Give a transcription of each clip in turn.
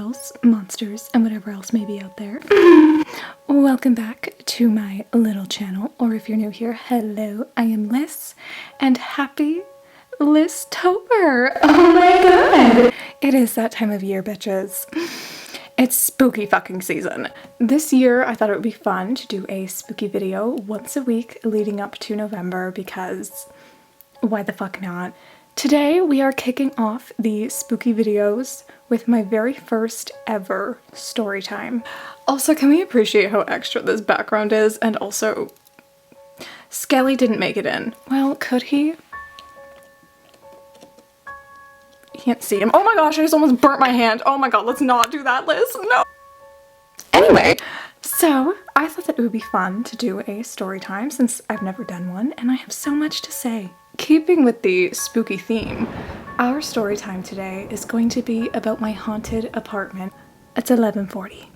girls, monsters, and whatever else may be out there. Welcome back to my little channel, or if you're new here, hello, I am Liss, and happy Lis-tober! Oh my god! It is that time of year, bitches. It's spooky fucking season. This year, I thought it would be fun to do a spooky video once a week leading up to November because why the fuck not? Today, we are kicking off the spooky videos with my very first ever story time. Also, can we appreciate how extra this background is? And also, Skelly didn't make it in. Well, could he? Can't see him. Oh my gosh, I just almost burnt my hand. Oh my god, let's not do that, Liz. No. Anyway, so I thought that it would be fun to do a story time since I've never done one and I have so much to say. Keeping with the spooky theme, our story time today is going to be about my haunted apartment. It's 11:40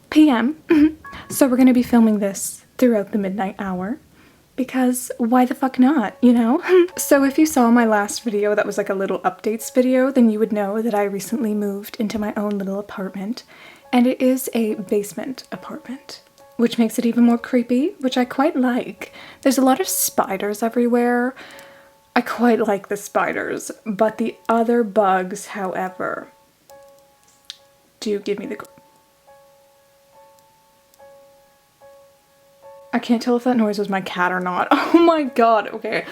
p.m. So we're going to be filming this throughout the midnight hour. Because why the fuck not, you know? So if you saw my last video that was like a little updates video, then you would know that I recently moved into my own little apartment, and it is a basement apartment, which makes it even more creepy, which I quite like. There's a lot of spiders everywhere. I quite like the spiders, but the other bugs, however, do give me the... I can't tell if that noise was my cat or not. Oh my god, okay.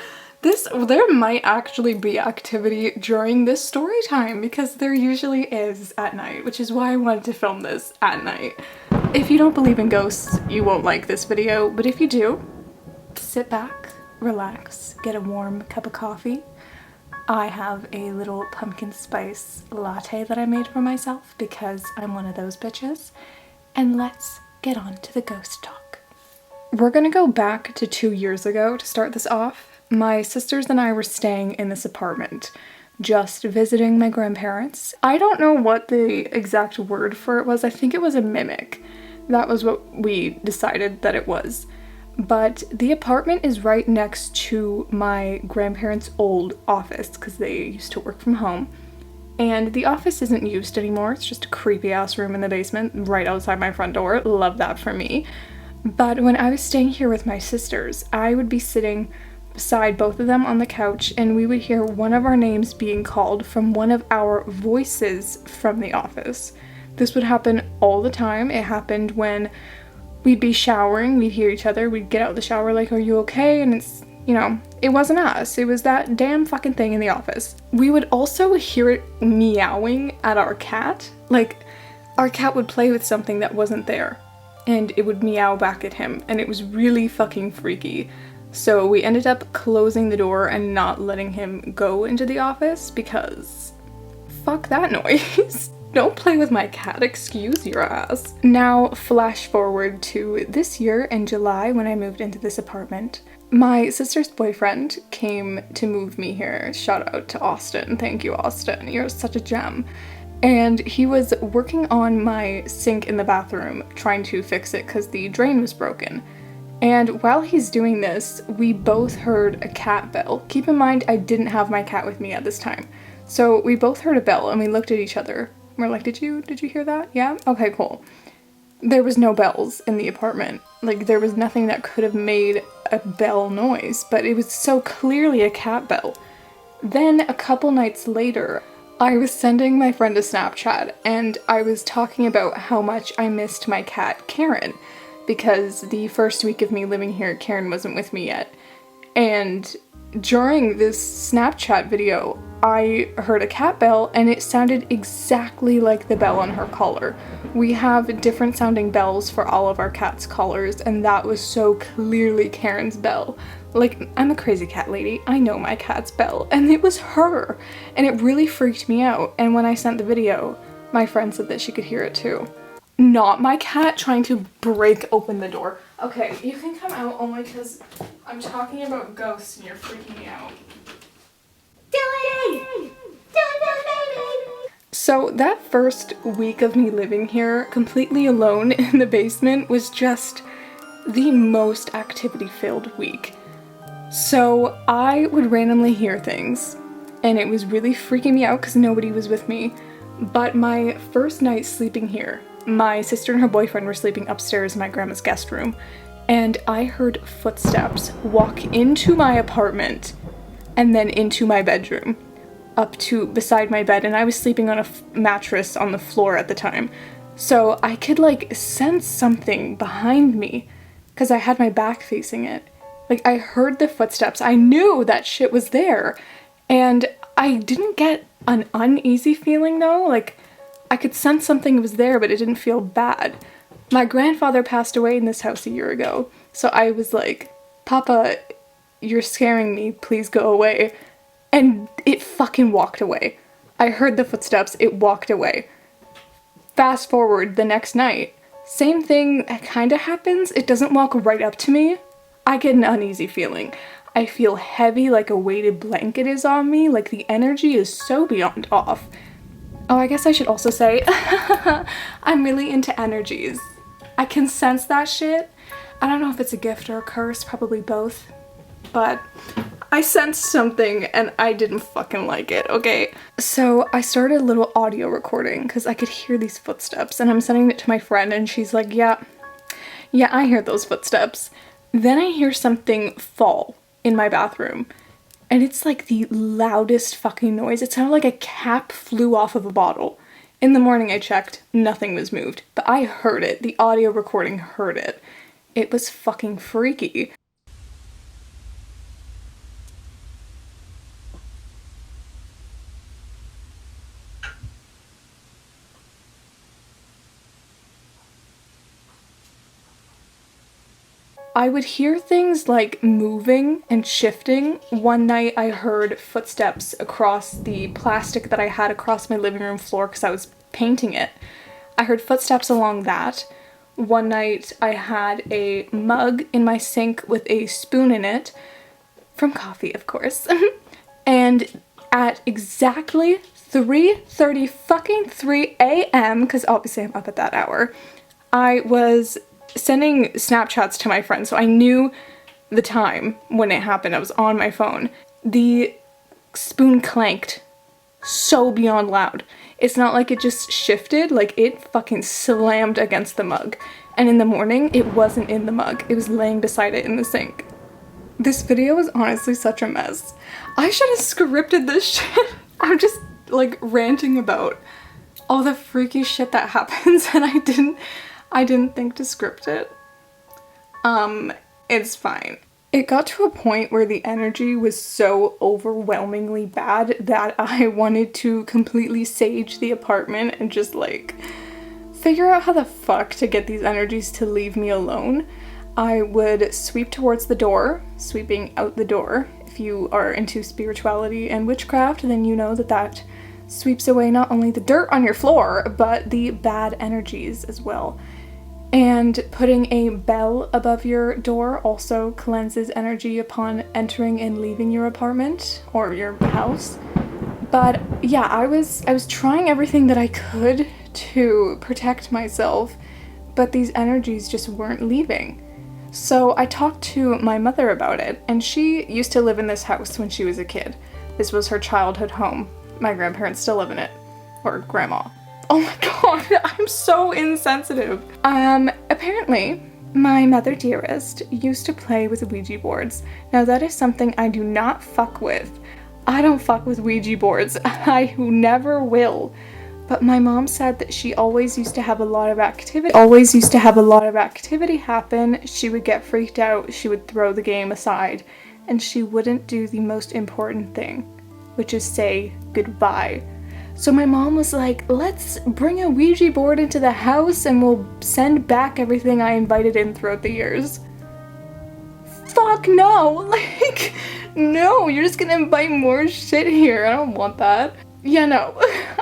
There might actually be activity during this story time because there usually is at night, which is why I wanted to film this at night. If you don't believe in ghosts, you won't like this video, but if you do, sit back, relax, get a warm cup of coffee. I have a little pumpkin spice latte that I made for myself because I'm one of those bitches. And let's get on to the ghost talk. We're gonna go back to 2 years ago to start this off. My sisters and I were staying in this apartment, just visiting my grandparents. I don't know what the exact word for it was. I think it was a mimic. That was what we decided that it was. But the apartment is right next to my grandparents' old office because they used to work from home. And the office isn't used anymore. It's just a creepy ass room in the basement right outside my front door. Love that for me. But when I was staying here with my sisters, I would be sitting beside both of them on the couch and we would hear one of our names being called from one of our voices from the office. This would happen all the time. It happened when we'd be showering, we'd hear each other, we'd get out of the shower like, "Are you okay?" And it's, you know, it wasn't us. It was that damn fucking thing in the office. We would also hear it meowing at our cat. Like, our cat would play with something that wasn't there. And it would meow back at him, and it was really fucking freaky. So we ended up closing the door and not letting him go into the office because fuck that noise. Don't play with my cat, excuse your ass. Now flash forward to this year in July when I moved into this apartment. My sister's boyfriend came to move me here. Shout out to Austin. Thank you, Austin. You're such a gem. And he was working on my sink in the bathroom, trying to fix it because the drain was broken. And while he's doing this, we both heard a cat bell. Keep in mind, I didn't have my cat with me at this time. So we both heard a bell and we looked at each other. We're like, did you hear that? Yeah? Okay, cool. There was no bells in the apartment. Like, there was nothing that could have made a bell noise, but it was so clearly a cat bell. Then a couple nights later, I was sending my friend a Snapchat and I was talking about how much I missed my cat, Karen, because the first week of me living here, Karen wasn't with me yet. And during this Snapchat video, I heard a cat bell and it sounded exactly like the bell on her collar. We have different sounding bells for all of our cat's collars and that was so clearly Karen's bell. Like, I'm a crazy cat lady, I know my cat's bell, and it was her, and it really freaked me out, and when I sent the video, my friend said that she could hear it too. Not my cat trying to break open the door. Okay, you can come out only because I'm talking about ghosts and you're freaking me out. Dilly! Dilly! So that first week of me living here, completely alone in the basement, was just the most activity-filled week. So I would randomly hear things, and it was really freaking me out because nobody was with me. But my first night sleeping here, my sister and her boyfriend were sleeping upstairs in my grandma's guest room, and I heard footsteps walk into my apartment and then into my bedroom, up to beside my bed, and I was sleeping on a mattress on the floor at the time. So I could like sense something behind me because I had my back facing it. Like, I heard the footsteps. I knew that shit was there, and I didn't get an uneasy feeling though. Like, I could sense something was there, but it didn't feel bad. My grandfather passed away in this house a year ago, so I was like, Papa, you're scaring me, please go away. And it fucking walked away. I heard the footsteps, it walked away. Fast forward the next night, same thing kind of happens. It doesn't walk right up to me. I get an uneasy feeling. I feel heavy, like a weighted blanket is on me, like the energy is so beyond off. Oh, I guess I should also say, I'm really into energies. I can sense that shit. I don't know if it's a gift or a curse, probably both, but I sensed something and I didn't fucking like it, okay? So I started a little audio recording because I could hear these footsteps, and I'm sending it to my friend and she's like, yeah, I hear those footsteps. Then I hear something fall in my bathroom, and it's like the loudest fucking noise. It sounded like a cap flew off of a bottle. In the morning I checked, nothing was moved, but I heard it. The audio recording heard it. It was fucking freaky. I would hear things like moving and shifting. One night I heard footsteps across the plastic that I had across my living room floor because I was painting it. I heard footsteps along that. One night I had a mug in my sink with a spoon in it, from coffee of course, and at exactly 3:33 a.m., because obviously I'm up at that hour, I was sending Snapchats to my friend, so I knew the time when it happened. I was on my phone. The spoon clanked so beyond loud. It's not like it just shifted, like it fucking slammed against the mug. And in the morning, it wasn't in the mug. It was laying beside it in the sink. This video is honestly such a mess. I should have scripted this shit. I'm just like ranting about all the freaky shit that happens, and I didn't think to script it. It's fine. It got to a point where the energy was so overwhelmingly bad that I wanted to completely sage the apartment and just like figure out how the fuck to get these energies to leave me alone. I would sweep towards the door, sweeping out the door. If you are into spirituality and witchcraft, then you know that sweeps away not only the dirt on your floor, but the bad energies as well. And putting a bell above your door also cleanses energy upon entering and leaving your apartment or your house. But yeah, I was trying everything that I could to protect myself, but these energies just weren't leaving. So I talked to my mother about it, and she used to live in this house when she was a kid. This was her childhood home. My grandparents still live in it. Or grandma. Oh my god, I'm so insensitive. Apparently, my mother dearest used to play with Ouija boards. Now that is something I do not fuck with. I don't fuck with Ouija boards. I never will. But my mom said that she always used to have a lot of activity happen. She would get freaked out, she would throw the game aside, and she wouldn't do the most important thing, which is say goodbye. So my mom was like, let's bring a Ouija board into the house and we'll send back everything I invited in throughout the years. Fuck no! Like, no, you're just gonna invite more shit here. I don't want that. Yeah, no.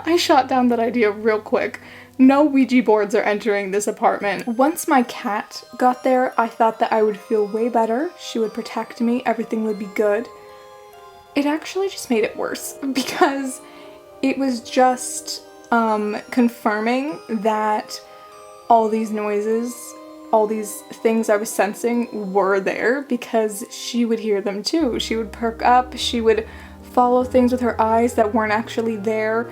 I shot down that idea real quick. No Ouija boards are entering this apartment. Once my cat got there, I thought that I would feel way better. She would protect me, everything would be good. It actually just made it worse because it was just confirming that all these noises, all these things I was sensing were there, because she would hear them too. She would perk up, she would follow things with her eyes that weren't actually there.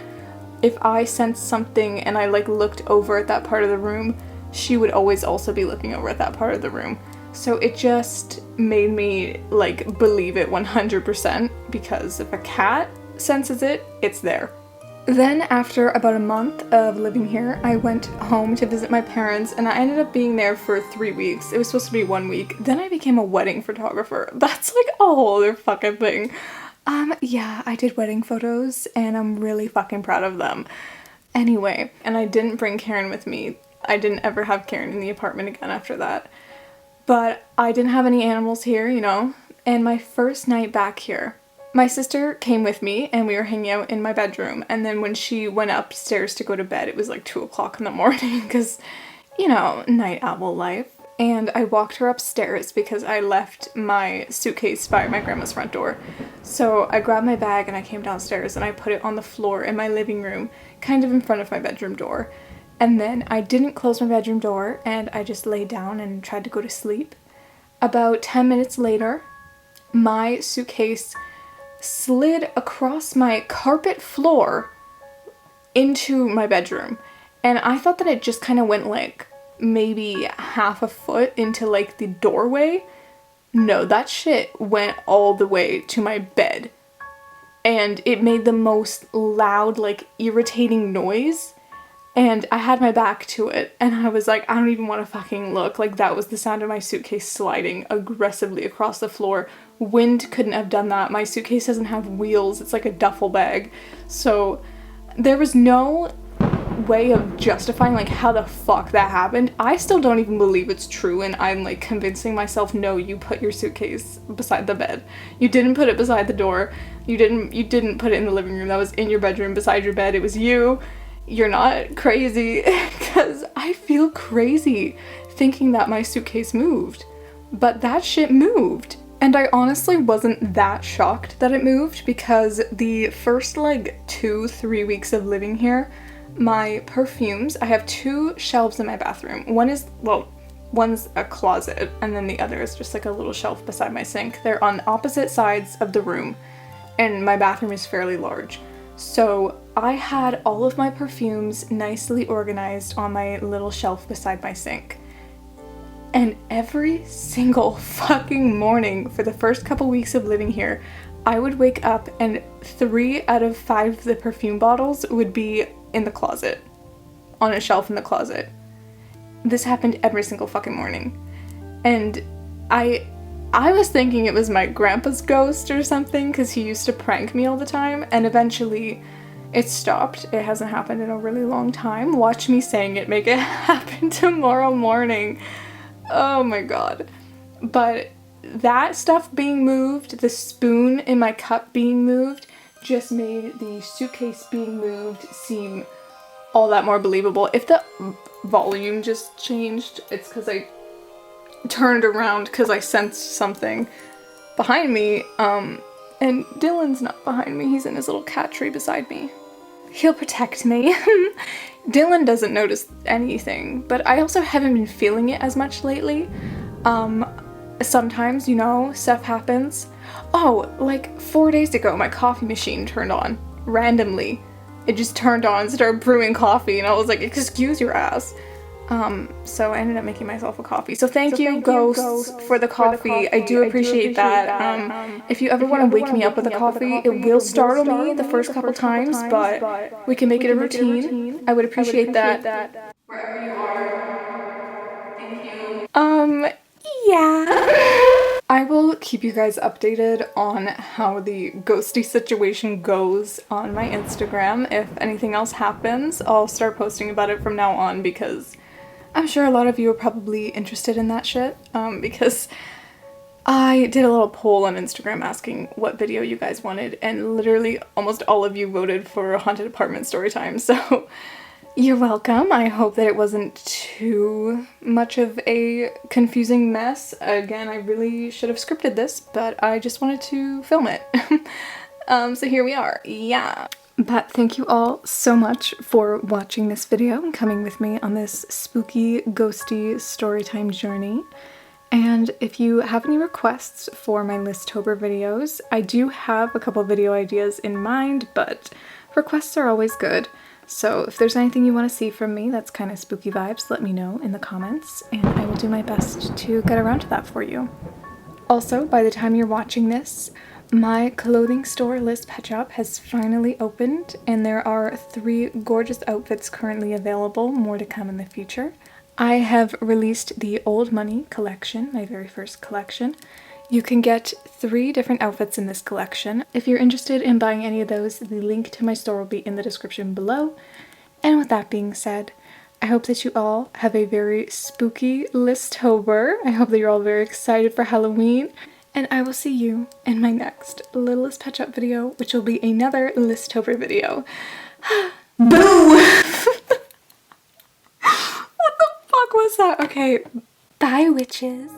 if I sensed something and I like looked over at that part of the room, she would always also be looking over at that part of the room. So it just made me like believe it 100%, because if a cat senses it, it's there. Then after about a month of living here, I went home to visit my parents, and I ended up being there for 3 weeks. It was supposed to be 1 week. Then I became a wedding photographer. That's like a whole other fucking thing. Yeah, I did wedding photos, and I'm really fucking proud of them. Anyway, and I didn't bring Karen with me. I didn't ever have Karen in the apartment again after that. But I didn't have any animals here, you know? And my first night back here, my sister came with me and we were hanging out in my bedroom, and then when she went upstairs to go to bed, it was like 2 o'clock in the morning because, you know, night owl life. And I walked her upstairs because I left my suitcase by my grandma's front door. So I grabbed my bag and I came downstairs and I put it on the floor in my living room, kind of in front of my bedroom door. And then I didn't close my bedroom door and I just laid down and tried to go to sleep. About 10 minutes later, my suitcase slid across my carpet floor into my bedroom, and I thought that it just kind of went like maybe half a foot into like the doorway. No, that shit went all the way to my bed, and it made the most loud, like irritating noise, and I had my back to it and I was like, I don't even want to fucking look. Like, that was the sound of my suitcase sliding aggressively across the floor. Wind couldn't have done that. My suitcase doesn't have wheels, it's like a duffel bag. So there was no way of justifying like how the fuck that happened. I still don't even believe it's true, and I'm like convincing myself, no, you put your suitcase beside the bed. You didn't put it beside the door. You didn't put it in the living room. That was in your bedroom beside your bed. It was you. You're not crazy, because I feel crazy thinking that my suitcase moved. But that shit moved. And I honestly wasn't that shocked that it moved, because the first like 2-3 weeks of living here, my perfumes, I have 2 shelves in my bathroom. One's a closet, and then the other is just like a little shelf beside my sink. They're on opposite sides of the room, and my bathroom is fairly large. So I had all of my perfumes nicely organized on my little shelf beside my sink. And every single fucking morning for the first couple weeks of living here, I would wake up and 3 out of 5 of the perfume bottles would be in the closet, on a shelf in the closet. This happened every single fucking morning. And I was thinking it was my grandpa's ghost or something, because he used to prank me all the time, and eventually it stopped. It hasn't happened in a really long time. Watch me saying it, make it happen tomorrow morning. Oh my god. But that stuff being moved, the spoon in my cup being moved, just made the suitcase being moved seem all that more believable. If the volume just changed, it's because I turned around because I sensed something behind me, and Dylan's not behind me. He's in his little cat tree beside me. He'll protect me. Dylan doesn't notice anything, but I also haven't been feeling it as much lately. Sometimes, you know, stuff happens. Oh, like 4 days ago, my coffee machine turned on randomly. It just turned on and started brewing coffee, and I was like, excuse your ass. So I ended up making myself a coffee. So thank you, ghosts, for the coffee. I do appreciate that. If you ever want to wake me up with a coffee, it will startle me the first couple times, but we can make it a routine. I would appreciate that. Wherever you are. Thank you. Yeah. I will keep you guys updated on how the ghosty situation goes on my Instagram. If anything else happens, I'll start posting about it from now on, because I'm sure a lot of you are probably interested in that shit, because I did a little poll on Instagram asking what video you guys wanted, and literally almost all of you voted for a haunted apartment story time, so you're welcome. I hope that it wasn't too much of a confusing mess. Again, I really should have scripted this, but I just wanted to film it. So here we are. Yeah. But thank you all so much for watching this video and coming with me on this spooky, ghosty storytime journey. And if you have any requests for my Lysstober videos, I do have a couple video ideas in mind, but requests are always good. So if there's anything you want to see from me that's kind of spooky vibes, let me know in the comments, and I will do my best to get around to that for you. Also, by the time you're watching this, my clothing store, Littlest Pet Shop, has finally opened, and there are 3 gorgeous outfits currently available, more to come in the future. I have released the Old Money collection, my very first collection. You can get 3 different outfits in this collection. If you're interested in buying any of those, the link to my store will be in the description below. And with that being said, I hope that you all have a very spooky Lysstober. I hope that you're all very excited for Halloween. And I will see you in my next Littlest Pet Shop video, which will be another Lysstober video. Boo! What the fuck was that? Okay, bye witches.